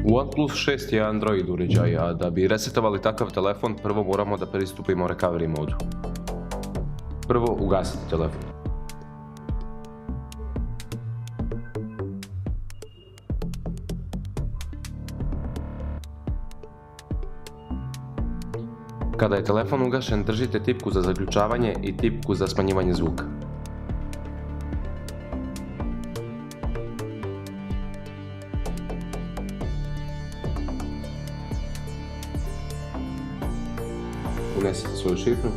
OnePlus 6 je Android uređaj, a da bi resetovali takav telefon, prvo moramo da pristupimo recovery modu. Prvo ugasite telefon. Kada je telefon ugašen, držite tipku za zaključavanje i tipku za smanjivanje zvuka. Unesite svoju šifru.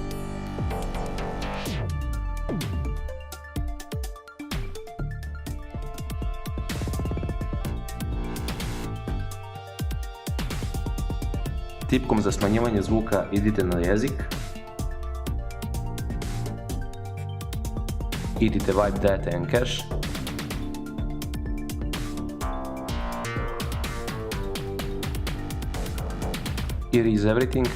Tipkom za smanjivanje zvuka idite na jezik. Idite Wipe Data and Cache. Erase Everything.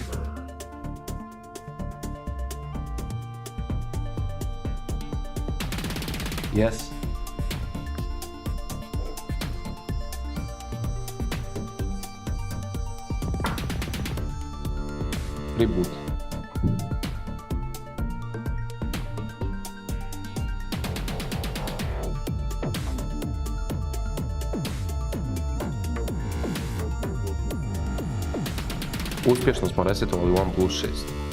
Yes. Reboot. Uspješno smo resetovali OnePlus 6.